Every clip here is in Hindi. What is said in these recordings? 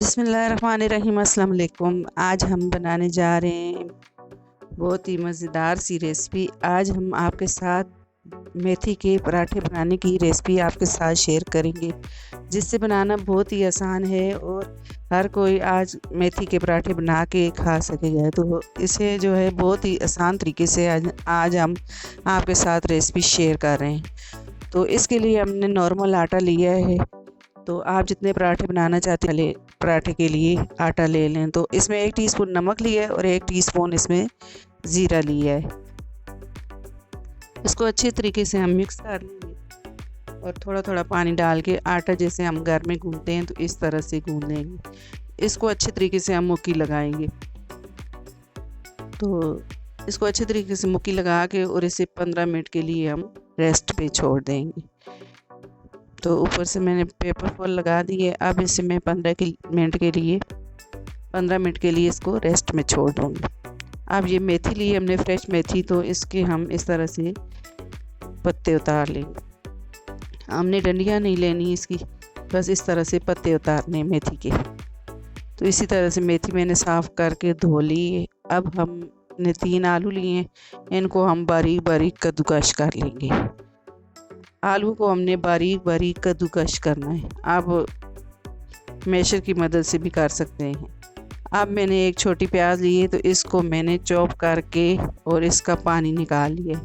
बिस्मिल्लाहिर्रहमानिर्रहीम, अस्सलाम वालेकुम। आज हम बनाने जा रहे हैं बहुत ही मज़ेदार सी रेसिपी। आज हम आपके साथ मेथी के पराठे बनाने की रेसिपी आपके साथ शेयर करेंगे, जिससे बनाना बहुत ही आसान है और हर कोई आज मेथी के पराठे बना के खा सकेगा। तो इसे जो है बहुत ही आसान तरीके से आज हम आपके साथ रेसिपी शेयर कर रहे हैं। तो इसके लिए हमने नॉर्मल आटा लिया है। तो आप जितने पराठे बनाना चाहते हैं पराठे के लिए आटा ले लें। तो इसमें 1 टीस्पून नमक लिया है और 1 टीस्पून इसमें ज़ीरा लिया है। इसको अच्छे तरीके से हम मिक्स कर लेंगे और थोड़ा थोड़ा पानी डाल के आटा जैसे हम घर में गूंथते हैं तो इस तरह से गूंथ लेंगे। इसको अच्छे तरीके से हम मुक्की लगाएंगे। तो इसको अच्छे तरीके से मुक्की लगा के और इसे 15 मिनट के लिए हम रेस्ट पे छोड़ देंगे। तो ऊपर से मैंने पेपर फॉल लगा दी है। अब इसे मैं 15 मिनट के लिए इसको रेस्ट में छोड़ दूँगी। अब ये मेथी ली हमने फ्रेश मेथी, तो इसके हम इस तरह से पत्ते उतार लेंगे। हमने डंडियाँ नहीं लेनी इसकी, बस इस तरह से पत्ते उतारने मेथी के। तो इसी तरह से मेथी मैंने साफ़ करके धो ली है। अब हमने 3 आलू लिए हैं, इनको हम बारीक बारीक कद्दूकस कर लेंगे। आलू को हमने बारीक बारीक कद्दूकस करना है। आप मैशर की मदद से भी कर सकते हैं। अब मैंने एक छोटी प्याज ली है, तो इसको मैंने चॉप करके और इसका पानी निकाल लिया,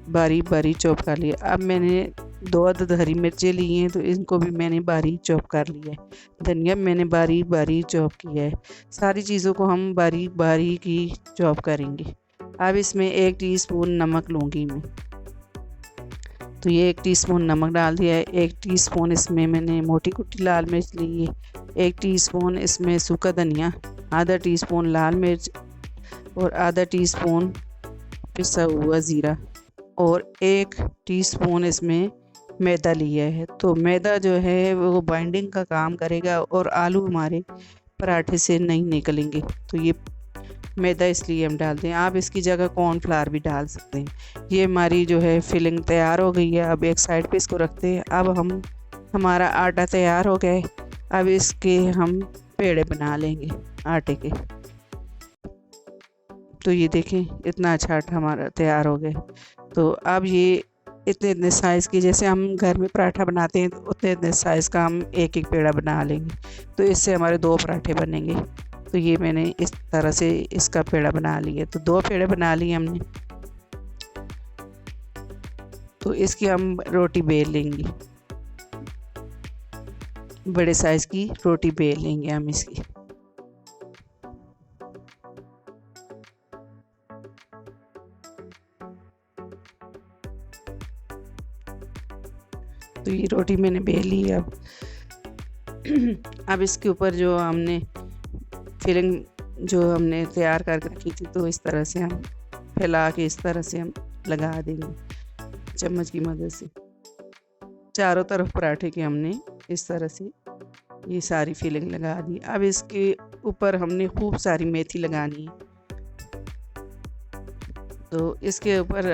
बारीक बारीक चॉप कर लिया। अब मैंने 2 अदद हरी मिर्चें ली हैं, तो इनको भी मैंने बारीक चॉप कर लिया है। धनिया मैंने बारीक बारीक चॉप किया है। सारी चीज़ों को हम बारीक बारीक ही चॉप करेंगे। अब इसमें 1 टीस्पून नमक लूँगी मैं। तो ये 1 टीस्पून नमक डाल दिया है। 1 टीस्पून इसमें मैंने मोटी कुटी लाल मिर्च ली है। 1 टीस्पून इसमें सूखा धनिया, आधा टीस्पून लाल मिर्च और आधा टीस्पून पिसा हुआ ज़ीरा और 1 टीस्पून इसमें मैदा लिया है। तो मैदा जो है वो बाइंडिंग का काम करेगा और आलू हमारे पराठे से नहीं निकलेंगे। तो ये मैदा इसलिए हम डालते हैं। आप इसकी जगह कॉर्नफ्लावर भी डाल सकते हैं। ये हमारी जो है फिलिंग तैयार हो गई है। अब एक साइड पे इसको रखते हैं। अब हमारा आटा तैयार हो गया है। अब इसके हम पेड़े बना लेंगे आटे के। तो ये देखें, इतना अच्छा आटा हमारा तैयार हो गया। तो अब ये इतने इतने साइज़ की, जैसे हम घर में पराठा बनाते हैं तो उतने इतने साइज़ का हम एक एक पेड़ा बना लेंगे। तो इससे हमारे 2 पराठे बनेंगे। तो ये मैंने इस तरह से इसका पेड़ा बना लिया। तो 2 पेड़े बना लिए हमने। तो इसकी हम रोटी बेल लेंगे, बड़े साइज़ की रोटी बेल लेंगे हम इसकी। तो ये रोटी मैंने बेल ली है। अब इसके ऊपर जो हमने फिलिंग जो हमने तैयार करके रखी थी, तो इस तरह से हम फैला के इस तरह से हम लगा देंगे चम्मच की मदद से। चारों तरफ पराठे के हमने इस तरह से ये सारी फिलिंग लगा दी। अब इसके ऊपर हमने खूब सारी मेथी लगानी है। तो इसके ऊपर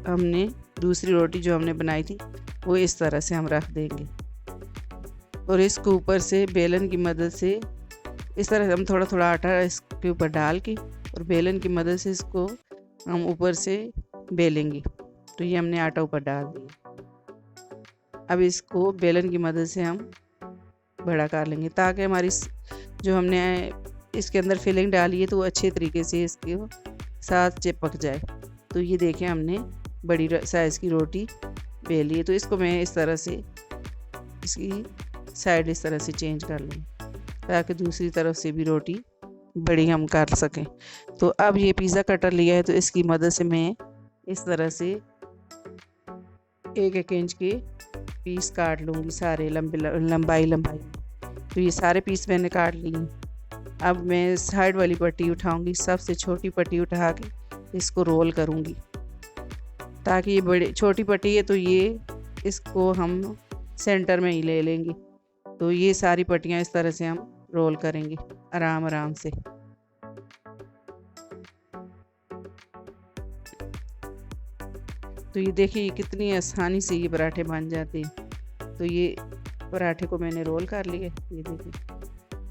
हमने दूसरी रोटी जो हमने बनाई थी वो इस तरह से हम रख देंगे और इसके ऊपर से बेलन की मदद से इस तरह हम थोड़ा थोड़ा आटा इसके ऊपर डाल के और बेलन की मदद से इसको हम ऊपर से बेलेंगे। तो ये हमने आटा ऊपर डाल दिया। अब इसको बेलन की मदद से हम बड़ा कर लेंगे, ताकि हमारी जो हमने इसके अंदर फिलिंग डाली है तो वो अच्छे तरीके से इसके साथ चिपक जाए। तो ये देखें, हमने बड़ी साइज़ की रोटी बेली है। तो इसको मैं इस तरह से इसकी साइड इस तरह से चेंज कर लूँ, ताकि दूसरी तरफ से भी रोटी बड़ी हम कर सकें। तो अब ये पिज़्ज़ा कटर लिया है, तो इसकी मदद से मैं इस तरह से 1-1 इंच के पीस काट लूँगी, सारे लंबाई। तो ये सारे पीस मैंने काट लिए। अब मैं साइड वाली पट्टी उठाऊँगी, सबसे छोटी पट्टी उठा के इसको रोल करूँगी, ताकि ये बड़ी छोटी पट्टी है तो ये इसको हम सेंटर में ही ले लेंगे। तो ये सारी पट्टियाँ इस तरह से हम रोल करेंगे आराम आराम से। तो ये देखिए कितनी आसानी से ये पराठे बन जाते हैं। तो ये पराठे को मैंने रोल कर लिए।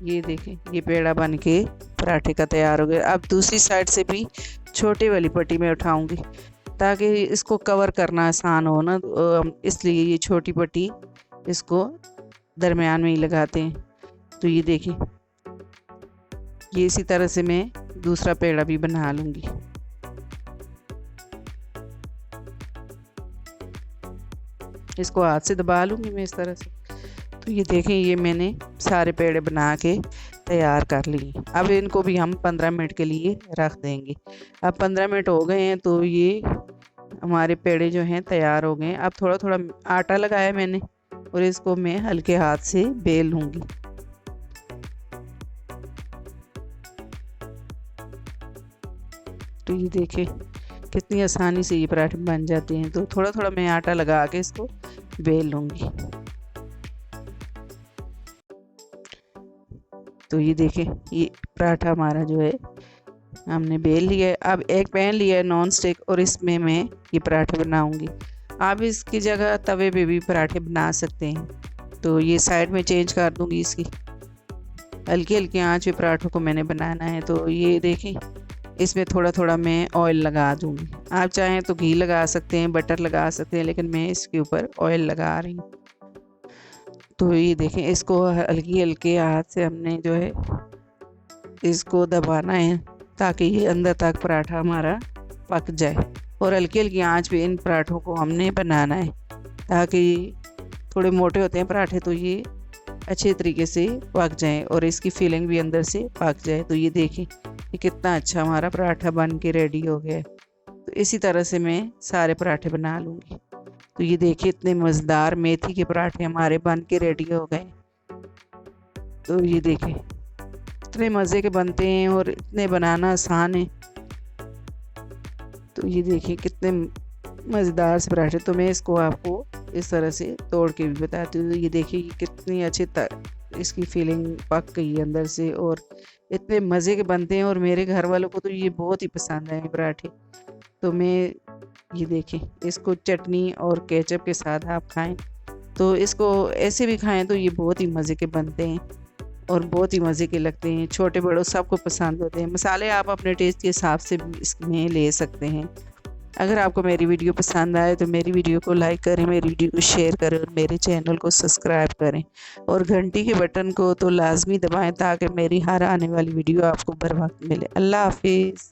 ये देखें ये पेड़ा बन के पराठे का तैयार हो गया। अब दूसरी साइड से भी छोटी वाली पट्टी में उठाऊंगी ताकि इसको कवर करना आसान हो ना, इसलिए ये छोटी पट्टी इसको दरमियान में ही लगाते हैं। तो ये देखें ये इसी तरह से मैं दूसरा पेड़ा भी बना लूँगी। इसको हाथ से दबा लूँगी मैं इस तरह से। तो ये देखें ये मैंने सारे पेड़े बना के तैयार कर लिए। अब इनको भी हम 15 मिनट के लिए रख देंगे। अब 15 मिनट हो गए हैं तो ये हमारे पेड़े जो हैं तैयार हो गए हैं। अब थोड़ा थोड़ा आटा लगाया मैंने और इसको मैं हल्के हाथ से बेल लूँगी। तो ये देखें कितनी आसानी से ये पराठे बन जाते हैं। तो थोड़ा थोड़ा मैं आटा लगा के इसको बेल लूँगी। तो ये देखें ये पराठा हमारा जो है हमने बेल लिया है। अब एक पैन लिया है नॉन स्टिक और इसमें मैं ये पराठे बनाऊंगी। आप इसकी जगह तवे पे भी पराठे बना सकते हैं। तो ये साइड में चेंज कर दूंगी इसकी। हल्की हल्की आंच पे पराठों को मैंने बनाना है। तो ये देखें इसमें थोड़ा थोड़ा मैं ऑयल लगा दूंगी। आप चाहें तो घी लगा सकते हैं, बटर लगा सकते हैं, लेकिन मैं इसके ऊपर ऑयल लगा रही हूँ। तो ये देखें इसको हल्की हल्के हाथ से हमने जो है इसको दबाना है ताकि ये अंदर तक पराठा हमारा पक जाए। और हल्की हल्की आंच पे इन पराठों को हमने बनाना है ताकि थोड़े मोटे होते हैं पराठे तो ये अच्छे तरीके से पक जाएं और इसकी फीलिंग भी अंदर से पक जाए। तो ये देखें ये कितना अच्छा हमारा पराठा बन के रेडी हो गया है। तो इसी तरह से मैं सारे पराठे बना लूँगी। तो ये देखिए इतने मज़ेदार मेथी के पराठे हमारे बन के रेडी हो गए। तो ये देखें इतने मज़े के बनते हैं और इतने बनाना आसान है। तो ये देखिए कितने मज़ेदार से पराठे। तो मैं इसको आपको इस तरह से तोड़ के भी बताती हूँ। ये देखिए कितनी अच्छी इसकी फीलिंग पक गई है अंदर से और इतने मज़े के बनते हैं और मेरे घर वालों को तो ये बहुत ही पसंद है पराठे। तो मैं ये देखें इसको चटनी और केचप के साथ आप खाएं तो इसको ऐसे भी खाएं तो ये बहुत ही मज़े के बनते हैं और बहुत ही मज़े के लगते हैं। छोटे बड़ों सबको पसंद होते हैं। मसाले आप अपने टेस्ट के हिसाब से इसमें ले सकते हैं। अगर आपको मेरी वीडियो पसंद आए तो मेरी वीडियो को लाइक करें, मेरी वीडियो को शेयर करें और मेरे चैनल को सब्सक्राइब करें और घंटी के बटन को तो लाजमी दबाएं ताकि मेरी हर आने वाली वीडियो आपको बर वक्त मिले। अल्लाह हाफिज़।